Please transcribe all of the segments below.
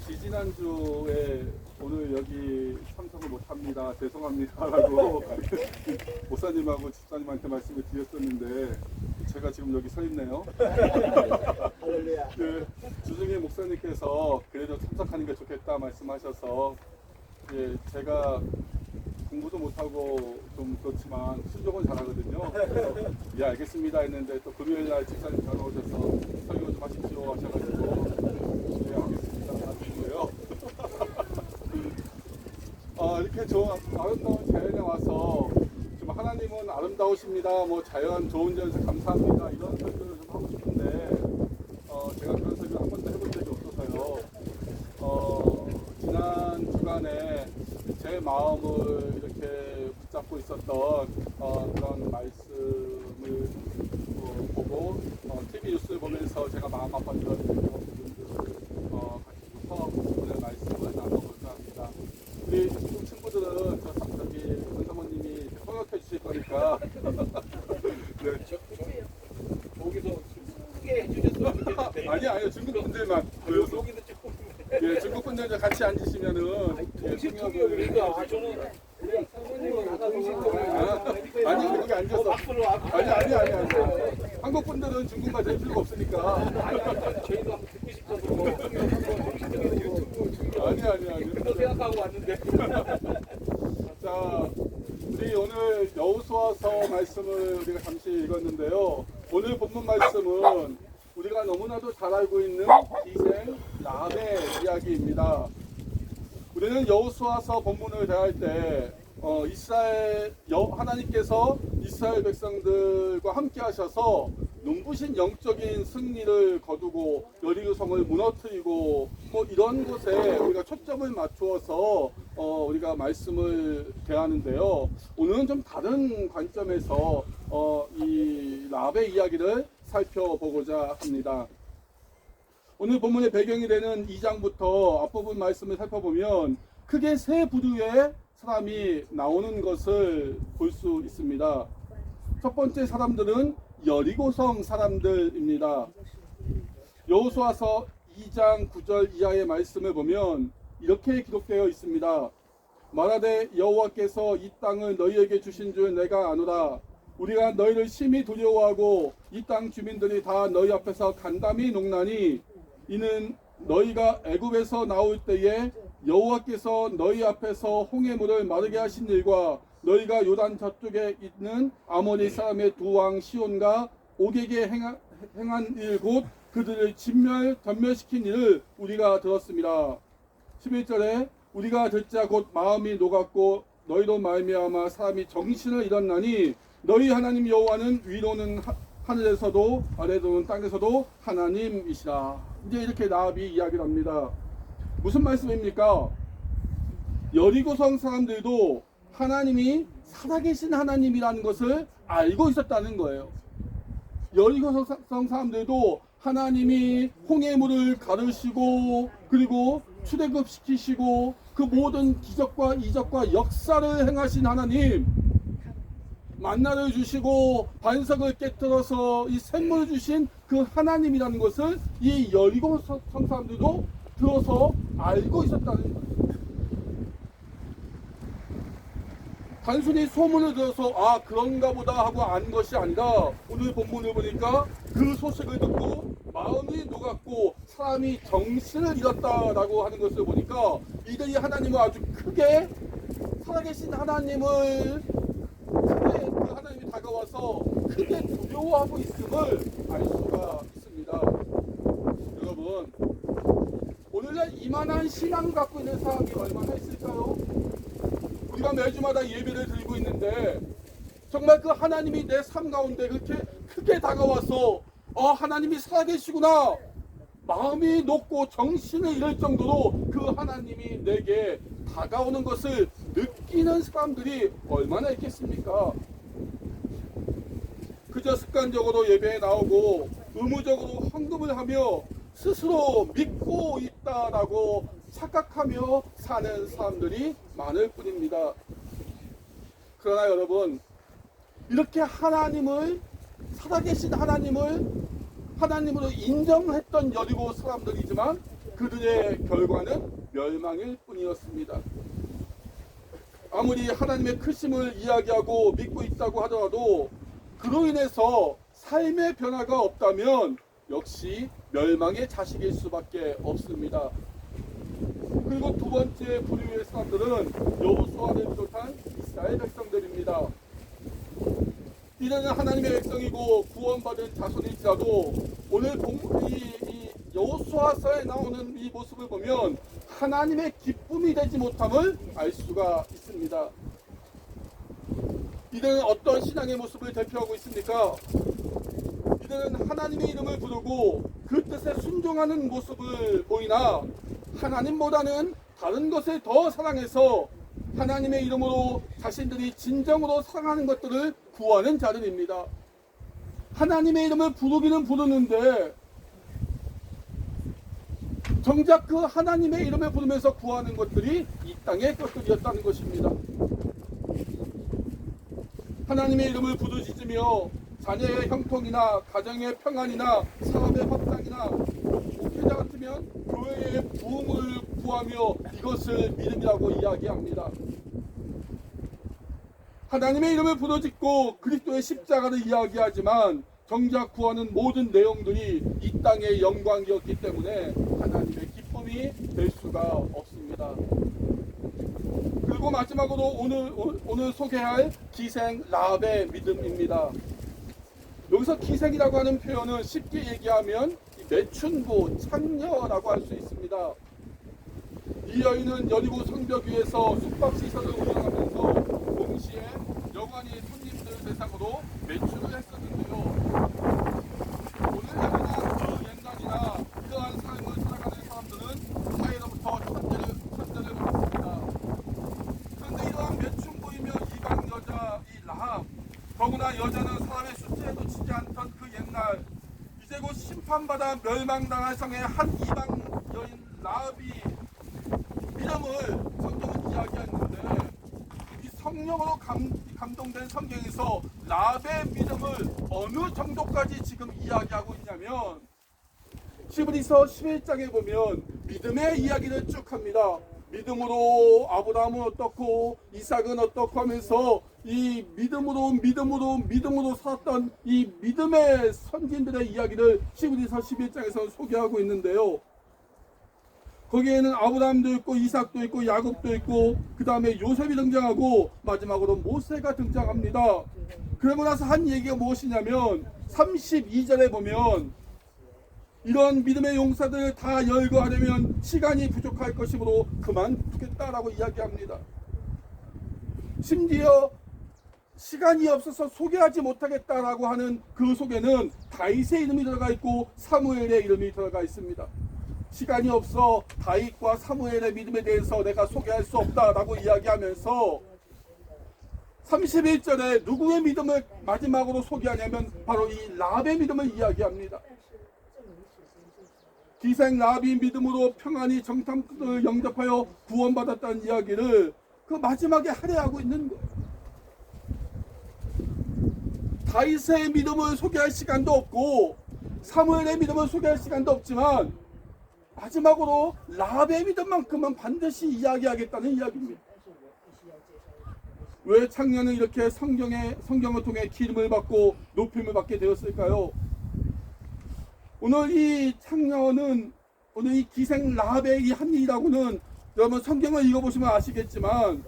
지지난주에 오늘 여기 참석을 못합니다. 죄송합니다라고 목사님하고 집사님한테 말씀을 드렸었는데 제가 지금 여기 서 있네요. 그 주중에 목사님께서 그래도 참석하는 게 좋겠다 말씀하셔서 제가 공부도 못하고 좀 그렇지만 순종은 잘하거든요. 그래서 예 알겠습니다 했는데 또 금요일날 집사님 전화 오셔서 설교 좀 하십시오 하셔가지고 예 알겠습니다 하시고요. 이렇게 좋은 아름다운 자연에 와서 좀 하나님은 아름다우십니다. 뭐 자연 좋은 점에서 감사합니다. 이런 설교를 좀 하고 싶은데 제가 그런 설교를 한 번도 해본 적이 없어서요. 지난 주간에 제 마음을 이렇게 붙잡고 있었던 그런 말씀을 보고 TV 뉴스를 보면서 제가 마음 아팠던 그런 부분들을 가지고서 오늘 말씀을 나눠볼까 합니다. 우리 중국 친구들은 저기 권사모님이 통역해 주실 거니까 네. 거기서 크게 해주셨으면 좋겠는데 아니요 중국 분들만 여기는 조금 예, 중국 분들 같이 앉으시면은 동시 통역이니까 저는 그냥 사모님은 하나 동시 통역 아니 거기 앉아서 앞으로 아니 한국 분들은 중국말 될 필요가 없으니까 저희도 한번 듣고 싶어서 뭐 동시 통역 유튜브 아니 그거 생각하고 왔는데 자 우리 오늘 여호수아서 말씀을 우리가 잠시 읽었는데요. 오늘 본문 말씀은 우리가 너무나도 잘 알고 있는 기생 라합의 이야기입니다. 우리는 여호수아서 본문을 대할 때 하나님께서 이스라엘 백성들과 함께 하셔서 눈부신 영적인 승리를 거두고 여리고성을 무너뜨리고 뭐 이런 곳에 우리가 초점을 맞추어서 우리가 말씀을 대하는데요. 오늘은 좀 다른 관점에서 이 라합의 이야기를 살펴보고자 합니다. 오늘 본문의 배경이 되는 2장부터 앞부분 말씀을 살펴보면 크게 세 부류의 사람이 나오는 것을 볼 수 있습니다. 첫 번째 사람들은 여리고성 사람들입니다. 여호수아서 2장 9절 이하의 말씀을 보면 이렇게 기록되어 있습니다. 말하되 여호와께서 이 땅을 너희에게 주신 줄 내가 아노라. 우리가 너희를 심히 두려워하고 이 땅 주민들이 다 너희 앞에서 간담이 녹나니 이는 너희가 애굽에서 나올 때에 여호와께서 너희 앞에서 홍해물을 마르게 하신 일과 너희가 요단 저쪽에 있는 아모리 사람의 두 왕 시온과 옥에게 행한 일 곧 그들을 전멸시킨 일을 우리가 들었습니다. 11절에 우리가 듣자 곧 마음이 녹았고 너희로 말미암아 사람이 정신을 잃었나니 너희 하나님 여호와는 위로는 하늘에서도 아래로는 땅에서도 하나님이시라. 이제 이렇게 라합이 이야기를 합니다. 무슨 말씀입니까? 여리고성 사람들도 하나님이 살아계신 하나님이라는 것을 알고 있었다는 거예요. 여리고성 사람들도 하나님이 홍해물을 가르시고 그리고 출애굽시키시고 그 모든 기적과 이적과 역사를 행하신 하나님, 만나를 주시고 반석을 깨뜨려서 이 샘물을 주신 그 하나님이라는 것을 이 여리고성 사람들도 들어서 알고 있었다는 거예요. 단순히 소문을 들어서 그런가 보다 하고 안 것이 아니라 오늘 본문을 보니까 그 소식을 듣고 마음이 녹았고 사람이 정신을 잃었다라고 하는 것을 보니까 이들이 하나님을 아주 크게 살아계신 하나님을 크게 그 하나님이 다가와서 크게 두려워하고 있음을 알 수가 있습니다. 여러분 오늘날 이만한 신앙을 갖고 있는 사람이 얼마나 있을까요? 우리가 매주마다 예배를 드리고 있는데 정말 그 하나님이 내 삶 가운데 그렇게 크게 다가와서 하나님이 살아계시구나 마음이 녹고 정신을 잃을 정도로 그 하나님이 내게 다가오는 것을 느끼는 사람들이 얼마나 있겠습니까? 그저 습관적으로 예배에 나오고 의무적으로 헌금을 하며 스스로 믿고 있다라고 착각하며 사는 사람들이 많을 뿐입니다. 그러나 여러분 이렇게 하나님을 살아계신 하나님을 하나님으로 인정했던 여리고 사람들이지만 그들의 결과는 멸망일 뿐이었습니다. 아무리 하나님의 크심을 이야기하고 믿고 있다고 하더라도 그로 인해서 삶의 변화가 없다면 역시 멸망의 자식일 수밖에 없습니다. 그리고 두 번째 부류의 사람들은 여호수아를 비롯한 이스라엘 백성들입니다. 이들은 하나님의 백성이고 구원받은 자손일지라도 오늘 이 여호수아서에 나오는 이 모습을 보면 하나님의 기쁨이 되지 못함을 알 수가 있습니다. 이들은 어떤 신앙의 모습을 대표하고 있습니까? 이들은 하나님의 이름을 부르고 그 뜻에 순종하는 모습을 보이나 하나님보다는 다른 것을 더 사랑해서 하나님의 이름으로 자신들이 진정으로 사랑하는 것들을 구하는 자들입니다. 하나님의 이름을 부르기는 부르는데 정작 그 하나님의 이름을 부르면서 구하는 것들이 이 땅의 것들이었다는 것입니다. 하나님의 이름을 부르짖으며 자녀의 형통이나 가정의 평안이나 사업의 확장이나 목회자 같으면 교회의 부흥을 구하며 이것을 믿음이라고 이야기합니다. 하나님의 이름을 부르짖고 그리스도의 십자가를 이야기하지만 정작 구하는 모든 내용들이 이 땅의 영광이었기 때문에 하나님의 기쁨이 될 수가 없습니다. 그리고 마지막으로 오늘 소개할 기생 라합의 믿음입니다. 여기서 기생이라고 하는 표현은 쉽게 얘기하면 매춘부, 창녀라고 할 수 있습니다. 이 여인은 여리고 성벽 위에서 숙박시설을 운영하면서 동시에 여관이 손님들 대상으로 매출을 했었는데요. 오늘날이나 그 옛날이나 이러한 삶을 살아가는 사람들은 사회로부터 천대를 받습니다. 그런데 이러한 매춘부이며 이방 여자 이 라합, 더구나 여자는 사람의 숫자에도 치지 않던 그 옛날, 이제 곧 심판받아 멸망당할 성의 한 이방 여인 라합이 이름을 성경은 이야기했는데 이 성령으로 감동된 성경에서 라합의 믿음을 어느 정도까지 지금 이야기하고 있냐면 히브리서 11장에 보면 믿음의 이야기를 쭉 합니다. 믿음으로 아브라함은 어떻고 이삭은 어떻고 하면서 이 믿음으로 살았던 이 믿음의 선진들의 이야기를 히브리서 11장에서 소개하고 있는데요. 거기에는 아브라함도 있고 이삭도 있고 야곱도 있고 그 다음에 요셉이 등장하고 마지막으로 모세가 등장합니다. 그러고 나서 한 얘기가 무엇이냐면 32절에 보면 이런 믿음의 용사들을 다 열거하려면 시간이 부족할 것이므로 그만두겠다라고 이야기합니다. 심지어 시간이 없어서 소개하지 못하겠다라고 하는 그 속에는 다윗의 이름이 들어가 있고 사무엘의 이름이 들어가 있습니다. 시간이 없어 다윗과 사무엘의 믿음에 대해서 내가 소개할 수 없다라고 이야기하면서 31절에 누구의 믿음을 마지막으로 소개하냐면 바로 이 라합의 믿음을 이야기합니다. 기생 라합이 믿음으로 평안히 정탐꾼을 영접하여 구원받았다는 이야기를 그 마지막에 할애하고 있는 거예요. 다윗의 믿음을 소개할 시간도 없고 사무엘의 믿음을 소개할 시간도 없지만 마지막으로 라합의 믿음만큼은 반드시 이야기하겠다는 이야기입니다. 왜 창녀는 이렇게 성경을 통해 기름을 받고 높임을 받게 되었을까요? 오늘 이 창녀는 오늘 이 기생 라합의 이 한 일이라고는 여러분 성경을 읽어보시면 아시겠지만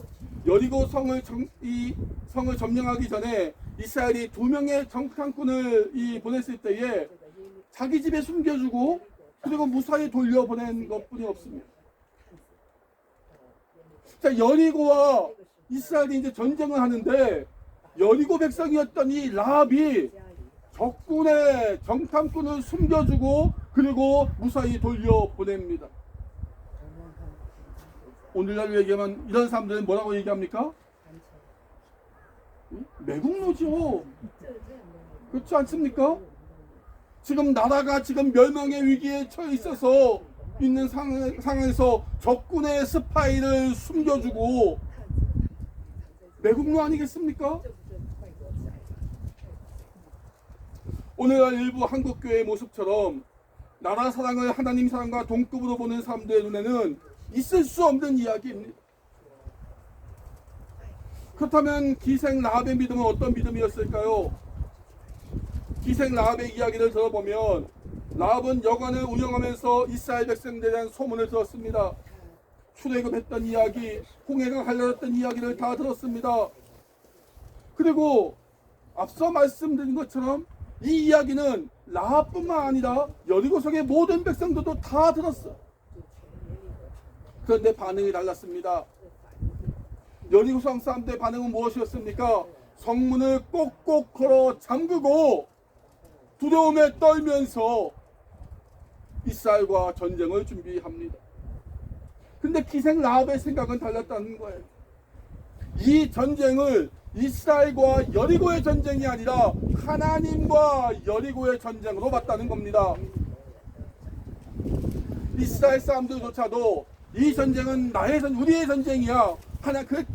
여리고 성을 점령하기 전에 이스라엘이 2명의 정탐꾼을 보냈을 때에 자기 집에 숨겨주고 그리고 무사히 돌려보낸 것뿐이 없습니다. 자, 여리고와 이스라엘이 이제 전쟁을 하는데 여리고 백성이었던 이 라합이 적군의 정탐꾼을 숨겨주고 그리고 무사히 돌려보냅니다. 오늘날 얘기하면 이런 사람들은 뭐라고 얘기합니까? 매국노죠. 그렇지 않습니까? 지금 나라가 지금 멸망의 위기에 처해 있어서 있는 상황에서 적군의 스파이를 숨겨주고 매국노 아니겠습니까? 오늘날 일부 한국교회의 모습처럼 나라 사랑을 하나님 사랑과 동급으로 보는 사람들의 눈에는 있을 수 없는 이야기입니다. 그렇다면 기생 라합의 믿음은 어떤 믿음이었을까요? 기생 라합의 이야기를 들어보면 라합은 여관을 운영하면서 이스라엘 백성들에 대한 소문을 들었습니다. 출애굽했던 이야기, 홍해가 갈라졌던 이야기를 다 들었습니다. 그리고 앞서 말씀드린 것처럼 이 이야기는 라합뿐만 아니라 여리고성의 모든 백성들도 다 들었어요. 그런데 반응이 달랐습니다. 여리고성 사람들의 반응은 무엇이었습니까? 성문을 꼭꼭 걸어 잠그고 두려움에 떨면서 이스라엘과 전쟁을 준비합니다. 근데 기생 라합의 생각은 달랐다는 거예요. 이 전쟁을 이스라엘과 여리고의 전쟁이 아니라 하나님과 여리고의 전쟁으로 봤다는 겁니다. 이스라엘 사람들조차도 이 전쟁은 우리의 전쟁이야.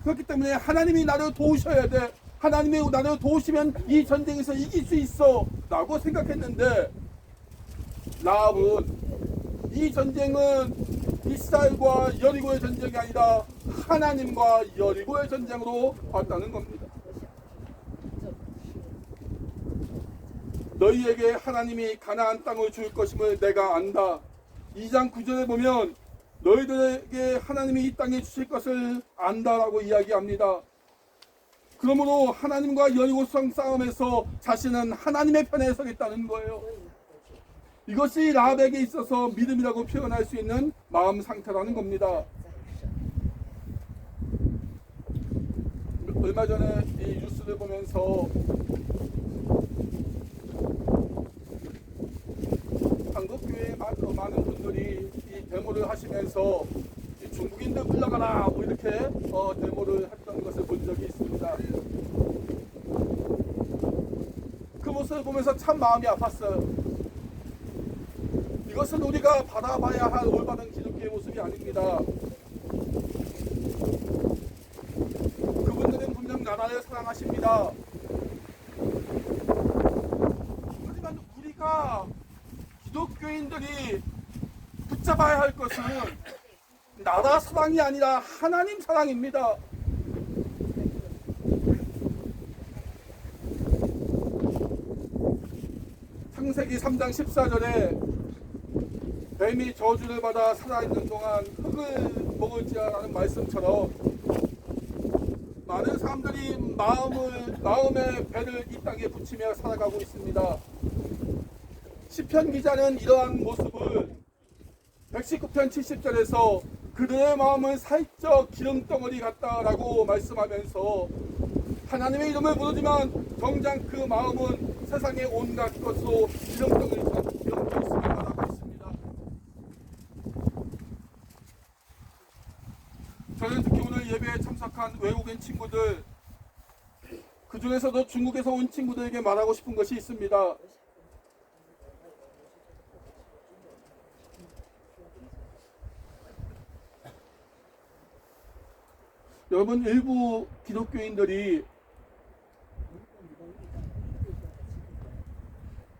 그렇기 때문에 하나님이 나를 도우셔야 돼. 하나님이 나를 도우시면 이 전쟁에서 이길 수 있어 라고 생각했는데, 라합은 이 전쟁은 이스라엘과 여리고의 전쟁이 아니라 하나님과 여리고의 전쟁으로 봤다는 겁니다. 너희에게 하나님이 가나안 땅을 줄 것임을 내가 안다. 2장 9절에 보면 너희들에게 하나님이 이 땅에 주실 것을 안다라고 이야기합니다. 그러므로 하나님과 여리고성 싸움에서 자신은 하나님의 편에 서겠다는 거예요. 이것이 라합에게 있어서 믿음이라고 표현할 수 있는 마음 상태라는 겁니다. 얼마 전에 이 뉴스를 보면서 한국교회의 많은 분들이 이 데모를 하시면서 중국인들 물러가라 뭐 이렇게 데모를 했던 것을 본 적이 있습니다. 그 모습을 보면서 참 마음이 아팠어요. 이것은 우리가 받아봐야 할 올바른 기독교의 모습이 아닙니다. 그분들은 분명 나라를 사랑하십니다. 하지만 우리가 기독교인들이 붙잡아야 할 것은 나라 사랑이 아니라 하나님 사랑입니다. 창세기 3장 14절에 뱀이 저주를 받아 살아있는 동안 흙을 먹을지라는 말씀처럼 많은 사람들이 마음의 배를 이 땅에 붙이며 살아가고 있습니다. 시편 기자는 이러한 모습을 119편 70절에서 그들의 마음은 살쪄 기름덩어리 같다라고 말씀하면서 하나님의 이름을 부르지만 정작 그 마음은 세상의 온갖 것으로 기름덩어리처럼 기름져 있음을 말하고 있습니다. 저는 특히 오늘 예배에 참석한 외국인 친구들, 그 중에서도 중국에서 온 친구들에게 말하고 싶은 것이 있습니다. 여러분, 일부 기독교인들이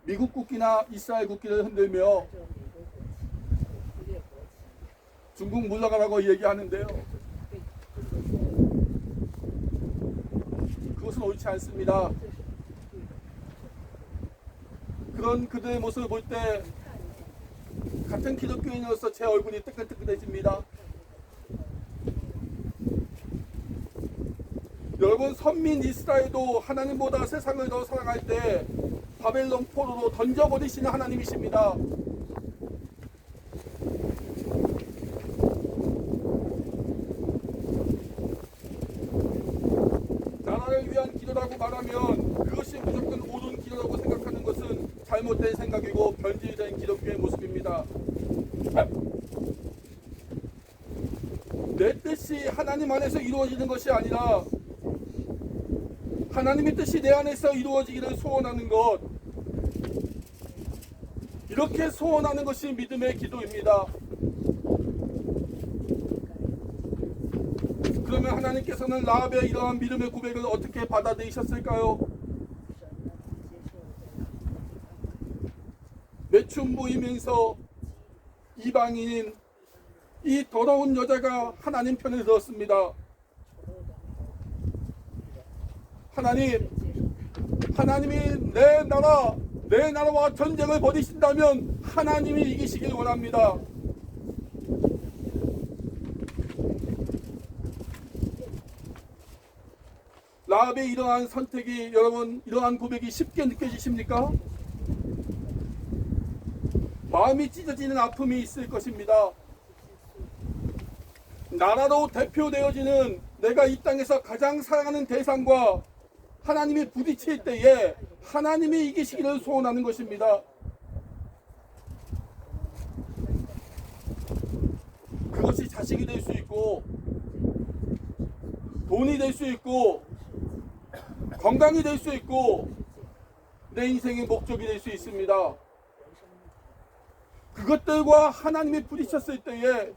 미국 국기나 이스라엘 국기를 흔들며 중국 물러가라고 얘기하는데요. 그것은 옳지 않습니다. 그런 그들의 모습을 볼 때 같은 기독교인으로서 제 얼굴이 뜨끈뜨끈해집니다. 여러분, 선민 이스라엘도 하나님보다 세상을 더 사랑할 때 바벨론 포로로 던져버리시는 하나님이십니다. 나라를 위한 기도라고 말하면 그것이 무조건 옳은 기도라고 생각하는 것은 잘못된 생각이고 변질된 기독교의 모습입니다. 내 뜻이 하나님 안에서 이루어지는 것이 아니라 하나님의 뜻이 내 안에서 이루어지기를 소원하는 것, 이렇게 소원하는 것이 믿음의 기도입니다. 그러면 하나님께서는 라합의 이러한 믿음의 고백을 어떻게 받아들이셨을까요? 매춘부이면서 이방인인 이 더러운 여자가 하나님 편을 들었습니다. 하나님이 내 나라와 전쟁을 벌이신다면 하나님이 이기시길 원합니다. 라합의 이러한 선택이, 여러분, 이러한 고백이 쉽게 느껴지십니까? 마음이 찢어지는 아픔이 있을 것입니다. 나라로 대표되어지는 내가 이 땅에서 가장 사랑하는 대상과 하나님이 부딪힐 때에 하나님이 이기시기를 소원하는 것입니다. 그것이 자식이 될 수 있고, 돈이 될 수 있고, 건강이 될 수 있고, 내 인생의 목적이 될 수 있습니다. 그것들과 하나님이 부딪혔을 때에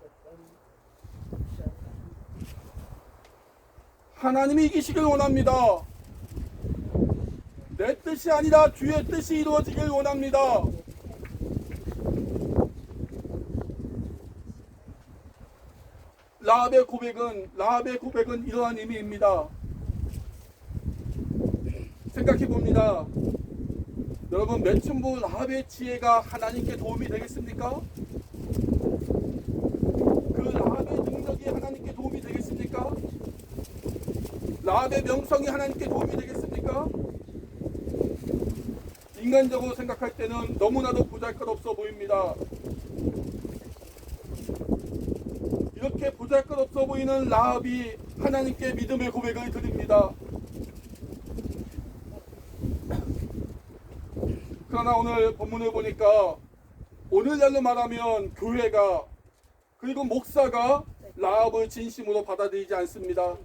하나님이 이기시길 원합니다. 내 뜻이 아니라 주의 뜻이 이루어지길 원합니다. 라합의 고백은 이러한 의미입니다. 생각해 봅니다. 여러분, 매춘부 라합의 지혜가 하나님께 도움이 되겠습니까? 그 라합의 능력이 하나님께 도움이 되겠습니까? 라합의 명성이 하나님께 도움이 되겠습니까? 인간적으로 생각할 때는 너무나도 보잘것없어 보입니다. 이렇게 보잘것없어 보이는 라합이 하나님께 믿음의 고백을 드립니다. 그러나 오늘 본문을 보니까 오늘날로 말하면 교회가, 그리고 목사가 라합을 진심으로 받아들이지 않습니다.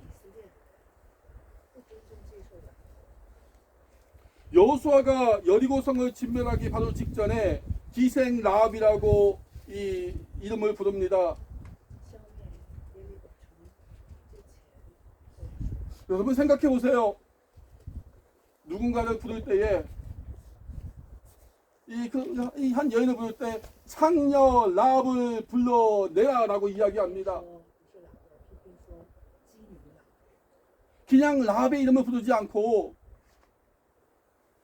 여호수아가 여리고성을 진멸하기 바로 직전에 기생 라합이라고 이 이름을 부릅니다. 여러분 생각해 보세요. 누군가를 부를 때에 이 한 여인을 부를 때 창녀 라합을 불러내라라고 이야기합니다. 그냥 라합의 이름을 부르지 않고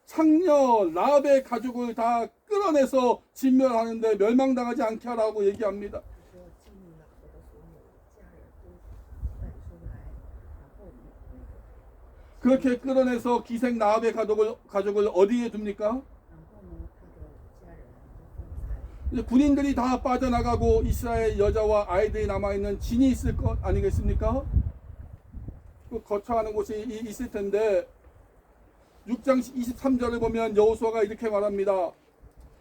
창녀 라합의 가족을 다 끌어내서 진멸하는데 멸망당하지 않게 하라고 얘기합니다. 그렇게 끌어내서 기생 라합의 가족을 어디에 둡니까? 이제 군인들이 다 빠져나가고 이스라엘 여자와 아이들이 남아있는 진이 있을 것 아니겠습니까? 그 거처하는 곳이 있을 텐데 6장 23절을 보면 여호수아가 이렇게 말합니다.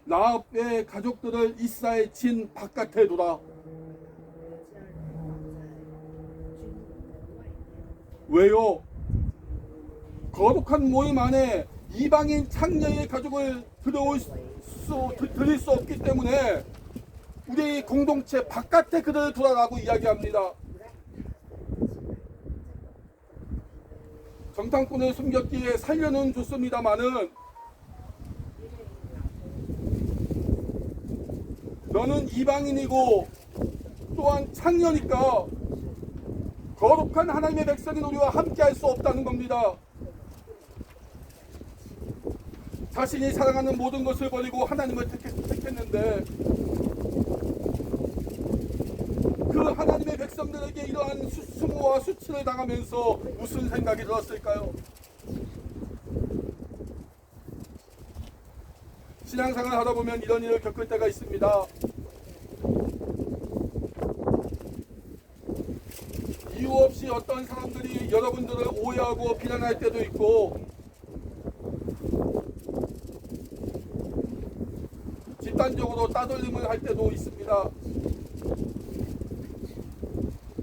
라합의 가족들을 이스라엘 진 바깥에 두라. 왜요? 거룩한 모임 안에 이방인 창녀의 가족을 드릴 수 없기 때문에 우리 공동체 바깥에 그들을 두라라고 이야기합니다. 정탐꾼을 숨겼기에 살려는 줬습니다마는 너는 이방인이고 또한 창녀니까 거룩한 하나님의 백성인 우리와 함께할 수 없다는 겁니다. 자신이 사랑하는 모든 것을 버리고 하나님을 택했는데 그 하나님의 백성들에게 이러한 수모와 수치를 당하면서 무슨 생각이 들었을까요? 신앙생활을 하다 보면 이런 일을 겪을 때가 있습니다. 이유 없이 어떤 사람들이 여러분들을 오해하고 비난할 때도 있고 집단적으로 따돌림을 할 때도 있습니다.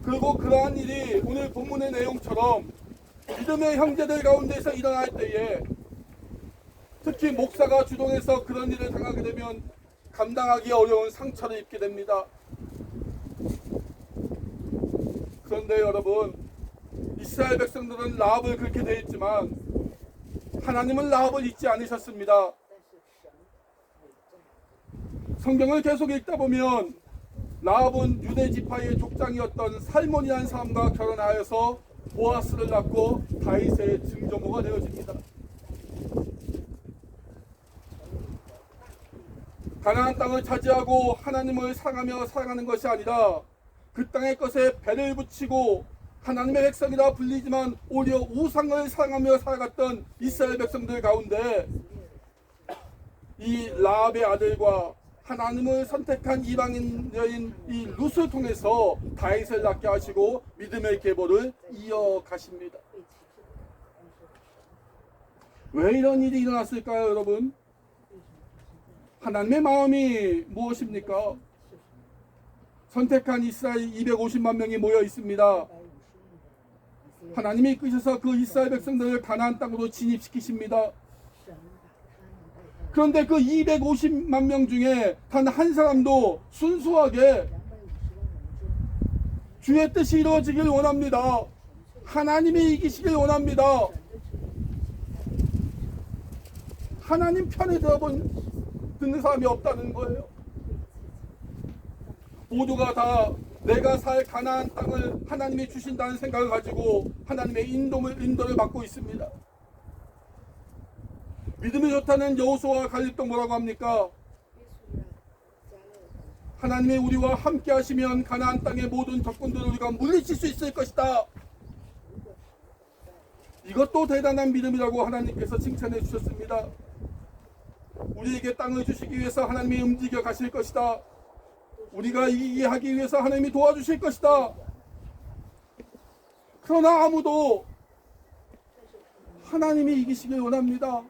그리고 그러한 일이 오늘 본문의 내용처럼 믿음의 형제들 가운데서 일어날 때에 특히 목사가 주동해서 그런 일을 당하게 되면 감당하기 어려운 상처를 입게 됩니다. 그런데 여러분, 이스라엘 백성들은 라합을 그렇게 대했지만 하나님은 라합을 잊지 않으셨습니다. 성경을 계속 읽다 보면 라합은 유대 지파의 족장이었던 살몬이라는 사람과 결혼하여서 보아스를 낳고 다윗의 증조모가 되어집니다. 가나안 땅을 차지하고 하나님을 사랑하며 살아가는 것이 아니라 그 땅의 것에 배를 붙이고 하나님의 백성이라 불리지만 오히려 우상을 사랑하며 살아갔던 이스라엘 백성들 가운데 이 라합의 아들과 하나님을 선택한 이방인 여인 이 룻을 통해서 다윗을 낳게 하시고 믿음의 계보를 이어가십니다. 왜 이런 일이 일어났을까요, 여러분? 하나님의 마음이 무엇입니까? 선택한 이스라엘 250만 명이 모여 있습니다. 하나님이 이끄셔서 그 이스라엘 백성들을 가나안 땅으로 진입시키십니다. 그런데 그 250만 명 중에 단 한 사람도 순수하게 주의 뜻이 이루어지길 원합니다. 하나님이 이기시길 원합니다. 하나님 편에 듣는 사람이 없다는 거예요. 모두가 다 내가 살 가나안 땅을 하나님이 주신다는 생각을 가지고 하나님의 인도를 받고 있습니다. 믿음이 좋다는 여호수아와 갈렙도 뭐라고 합니까? 하나님이 우리와 함께 하시면 가나안 땅의 모든 적군들을 우리가 물리칠 수 있을 것이다. 이것도 대단한 믿음이라고 하나님께서 칭찬해 주셨습니다. 우리에게 땅을 주시기 위해서 하나님이 움직여 가실 것이다. 우리가 이기게 하기 위해서 하나님이 도와주실 것이다. 그러나 아무도 하나님이 이기시길 원합니다.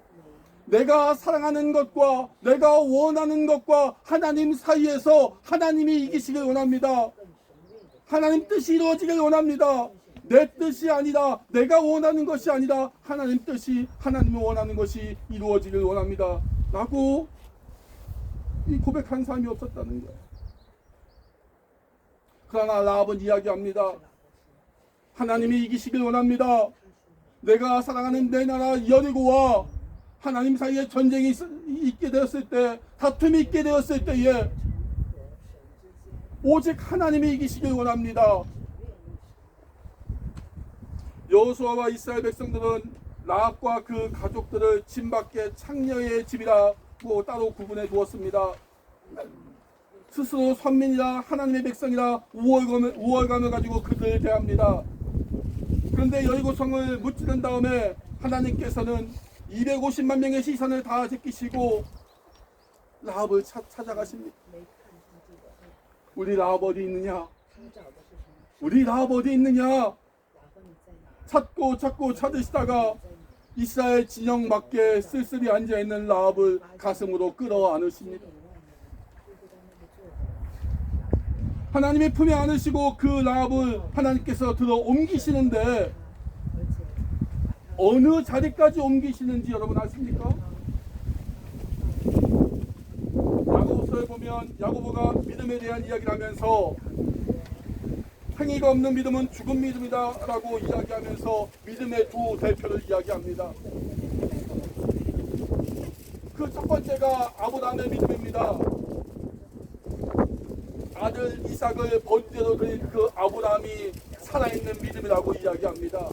내가 사랑하는 것과 내가 원하는 것과 하나님 사이에서 하나님이 이기시길 원합니다. 하나님 뜻이 이루어지길 원합니다. 내 뜻이 아니라 내가 원하는 것이 아니라 하나님 뜻이 하나님이 원하는 것이 이루어지길 원합니다. 라고 이 고백한 사람이 없었다는 거예요. 그러나 라합은 이야기합니다. 하나님이 이기시길 원합니다. 내가 사랑하는 내 나라 여리고와 하나님 사이에 전쟁이 있게 되었을 때, 다툼이 있게 되었을 때에 오직 하나님이 이기시길 원합니다. 여호수아와 이스라엘 백성들은 라합과 그 가족들을 진 밖에 창녀의 집이라고 따로 구분해 두었습니다. 스스로 선민이라 하나님의 백성이라 우월감을 가지고 그들을 대합니다. 그런데 여리고성을 무찌른 다음에 하나님께서는 250만 명의 시선을 다 제끼시고 라합을 찾아가십니다. 우리 라합 어디 있느냐? 우리 라합 어디 있느냐? 찾고 찾으시다가 이스라엘 진영 밖에 쓸쓸히 앉아있는 라합을 가슴으로 끌어안으십니다. 하나님의 품에 안으시고 그 라합을 하나님께서 들어 옮기시는데 어느 자리까지 옮기시는지 여러분 아십니까? 야고보서에 보면 야고보가 믿음에 대한 이야기를 하면서 행위가 없는 믿음은 죽은 믿음이다 라고 이야기하면서 믿음의 두 대표를 이야기합니다. 그 첫 번째가 아브라함의 믿음입니다. 아들 이삭을 번제로 드린 그 아브라함이 살아있는 믿음이라고 이야기합니다.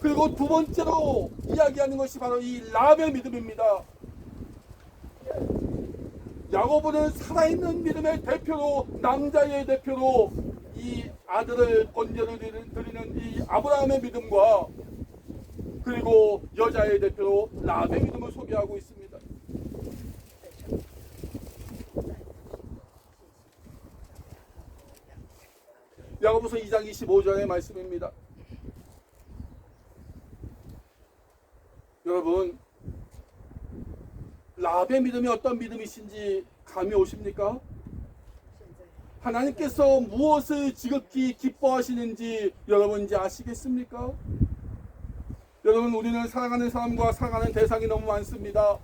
그리고 두 번째로 이야기하는 것이 바로 이 라합의 믿음입니다. 야고보는 살아있는 믿음의 대표로, 남자의 대표로 이 아들을 번제로 드리는 이 아브라함의 믿음과 그리고 여자의 대표로 라합의 믿음을 소개하고 있습니다. 야고보서 2장 25절의 말씀입니다. 여러분, 라합의 믿음이 어떤 믿음이신지 감이 오십니까? 하나님께서 무엇을 지극히 기뻐하시는지 여러분 이제 아시겠습니까? 여러분, 우리는 사랑하는 사람과 사랑하는 대상이 너무 많습니다.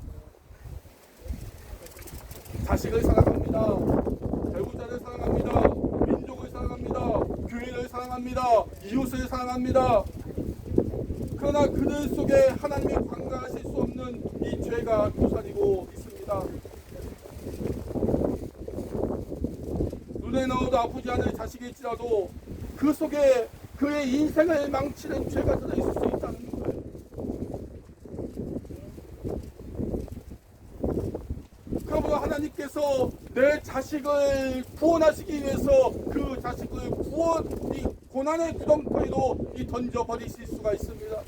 자식을 사랑합니다. 배우자를 사랑합니다. 민족을 사랑합니다. 교회를 사랑합니다. 이웃을 사랑합니다. 그러나 그들 속에 하나님이 관가하실 수 없는 이 죄가 도사리고 있습니다. 눈에 넣어도 아프지 않을 자식일지라도 그 속에 그의 인생을 망치는 죄가 들어있을 수 있다는 거예요. 그러므로 하나님께서 내 자식을 구원하시기 위해서 그 자식을 이 고난의 구덩텅이로 던져버리실 수가 있습니다.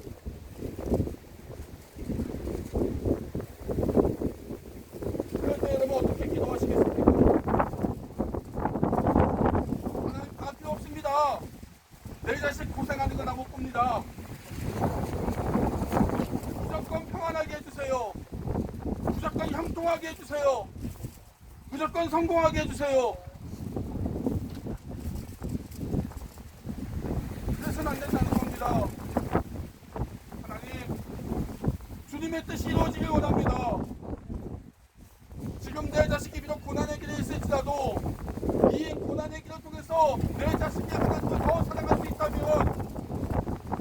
그럴 때 여러분 어떻게 기도하시겠습니까? 하나님 다 필요 없습니다. 내 자식 고생하는 거 나 못 봅니다. 무조건 평안하게 해주세요. 무조건 형통하게 해주세요. 무조건 성공하게 해주세요. 그래서는 안 된다는 겁니다. 하나님, 주님의 뜻이 이루어지길 원합니다. 지금 내 자식이 비록 고난의 길에 있을지라도 이 고난의 길을 통해서 내 자식이 하나님을 더 사랑할 수 있다면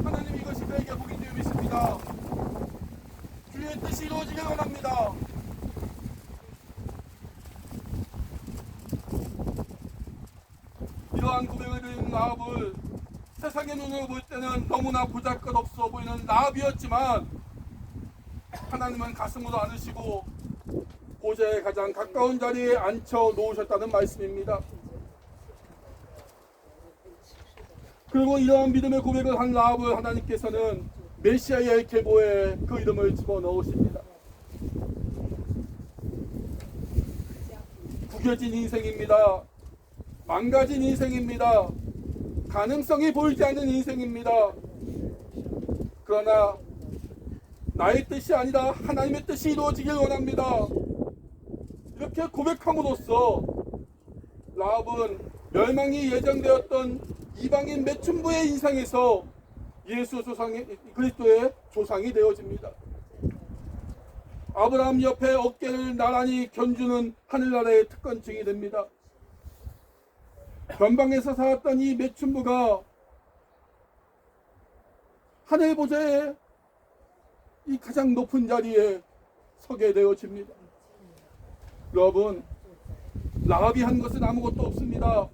하나님 이것이 저에게 복인 줄 믿습니다. 주의 뜻이 이루어지길 원합니다. 이러한 고백을 드린 라합을 세상의 눈으로 볼 때는 너무나 보잘것없어 보이는 라합이었지만 하나님은 가슴으로 안으시고 보좌에 가장 가까운 자리에 앉혀 놓으셨다는 말씀입니다. 그리고 이러한 믿음의 고백을 한 라합을 하나님께서는 메시아의 계보에 그 이름을 집어넣으십니다. 구겨진 인생입니다. 망가진 인생입니다. 가능성이 보이지 않는 인생입니다. 그러나 나의 뜻이 아니라 하나님의 뜻이 이루어지길 원합니다. 이렇게 고백함으로써 라합은 멸망이 예정되었던 이방인 매춘부의 인상에서 예수 그리스도의 조상이 되어집니다. 아브라함 옆에 어깨를 나란히 견주는 하늘나라의 특권층이 됩니다. 변방에서 살았던 이 매춘부가 하늘 보좌의 이 가장 높은 자리에 서게 되어집니다. 여러분, 라합이 한 것은 아무것도 없습니다.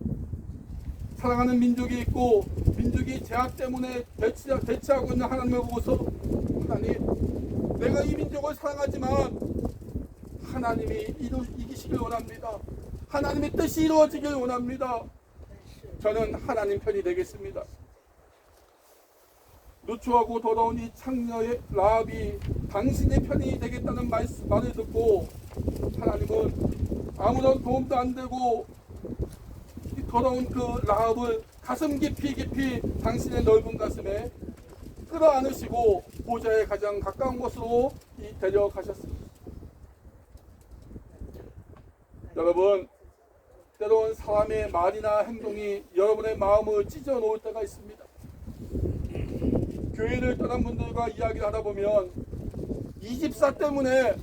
사랑하는 민족이 있고 민족이 제약 때문에 대치하고 있는 하나님을 보고서 하나님, 내가 이 민족을 사랑하지만 하나님이 이기시길 원합니다. 하나님의 뜻이 이루어지길 원합니다. 저는 하나님 편이 되겠습니다. 누추하고 더러운 이 창녀의 라합이 당신의 편이 되겠다는 말을 듣고 하나님은 아무런 도움도 안 되고 이 더러운 그 라합을 가슴 깊이 당신의 넓은 가슴에 끌어안으시고 보좌에 가장 가까운 곳으로 데려가셨습니다. 여러분, 때로는 사람의 말이나 행동이 여러분의 마음을 찢어 놓을 때가 있습니다. 교회를 떠난 분들과 이야기를 하다 보면 이 집사 때문에,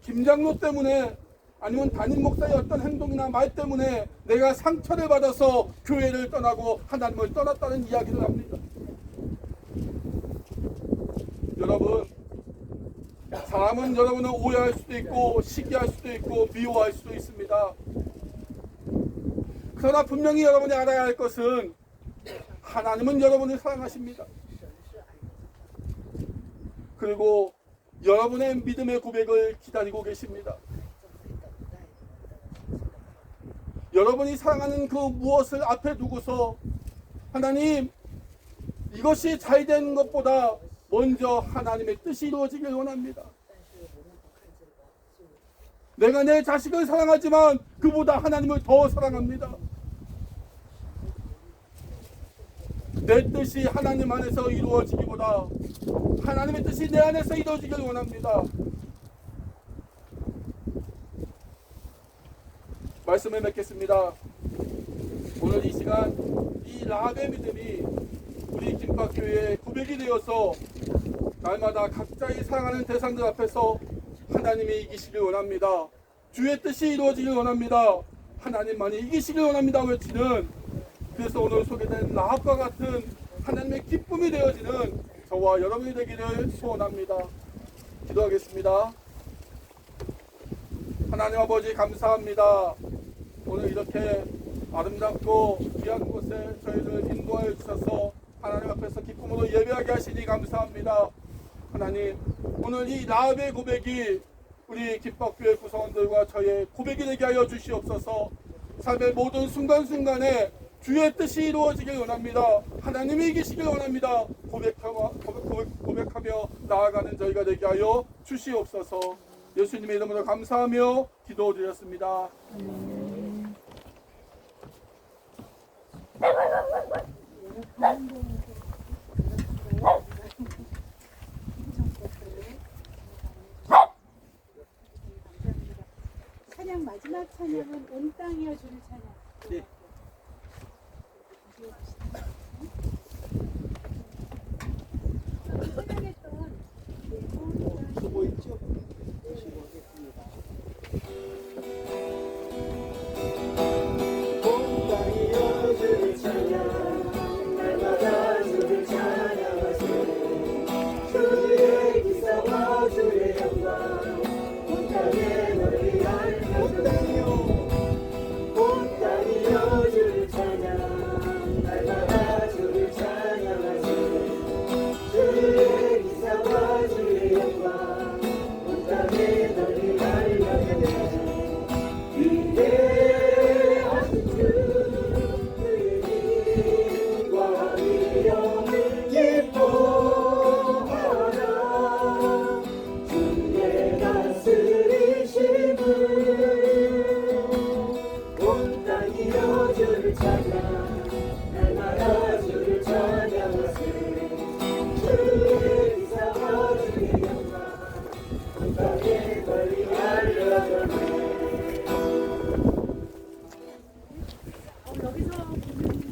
김장로 때문에, 아니면 담임 목사의 어떤 행동이나 말 때문에 내가 상처를 받아서 교회를 떠나고 하나님을 떠났다는 이야기를 합니다. 여러분, 사람은 여러분을 오해할 수도 있고 시기할 수도 있고 미워할 수도 있습니다. 그러나 분명히 여러분이 알아야 할 것은 하나님은 여러분을 사랑하십니다. 그리고 여러분의 믿음의 고백을 기다리고 계십니다. 여러분이 사랑하는 그 무엇을 앞에 두고서 하나님, 이것이 잘 되는 것보다 먼저 하나님의 뜻이 이루어지길 원합니다. 내가 내 자식을 사랑하지만 그보다 하나님을 더 사랑합니다. 내 뜻이 하나님 안에서 이루어지기보다 하나님의 뜻이 내 안에서 이루어지길 원합니다. 말씀을 맺겠습니다. 오늘 이 시간 이 라합의 믿음이 우리 김밥교회의 고백이 되어서 날마다 각자의 사랑하는 대상들 앞에서 하나님이 이기시길 원합니다. 주의 뜻이 이루어지길 원합니다. 하나님만이 이기시길 원합니다. 외치는, 그래서 오늘 소개된 라합과 같은 하나님의 기쁨이 되어지는 저와 여러분이 되기를 소원합니다. 기도하겠습니다. 하나님 아버지, 감사합니다. 오늘 이렇게 아름답고 귀한 곳에 저희를 인도하여 주셔서 하나님 앞에서 기쁨으로 예배하게 하시니 감사합니다. 하나님, 오늘 이 라합의 고백이 우리 기뻐교회 구성원들과 저의 고백이 되게 하여 주시옵소서. 삶의 모든 순간순간에 주의 뜻이 이루어지길 원합니다. 하나님이 이기시길 원합니다. 고백하며 나아가는 저희가 되게 하여 주시옵소서. 예수님의 이름으로 감사하며 기도드렸습니다. 찬양 마지막 찬양은 온 땅이여 주를 찬양. 네. 찬양했던 수고 있죠? 온 땅이여 주를 찬양 날마다 주를 찬양하세 주의 기사와 주의 영광 온 땅에 널리 알려주세요 온 땅이여 주를 찬양 날마다 주를 찬양하세 주의 기사와 주의 영광 온 땅에 널리 알려주세요 위대하신 주 그의 힘과 위엄을 기뻐하라 주의 다스리심을 온 땅이여 주를 찬양 날마다 주를 찬양하세 주의 기사와 주의 영광 온 땅에 널리 알려주네 여기서 보면